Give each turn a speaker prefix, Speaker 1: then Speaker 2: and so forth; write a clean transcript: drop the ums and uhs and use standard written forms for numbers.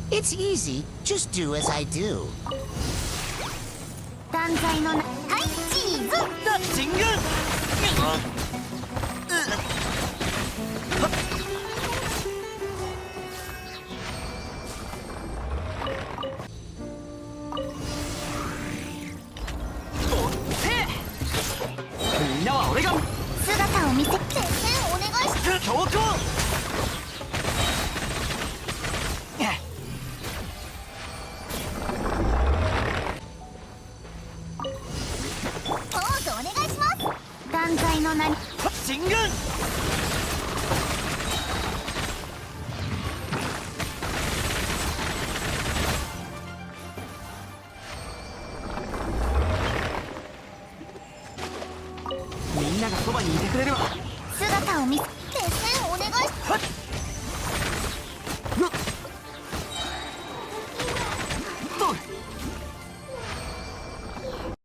Speaker 1: It's easy. Just do as I do.
Speaker 2: 断罪のな、はいチーズ。
Speaker 3: だ神軍。みんなは俺が
Speaker 2: 姿を見せ、先生お願いし
Speaker 3: 強行。
Speaker 2: ポーズお願いします。断罪の名に
Speaker 3: 神軍。みんながそばにいてくれれば。
Speaker 2: 姿を見せ、先生お願いし
Speaker 3: はっと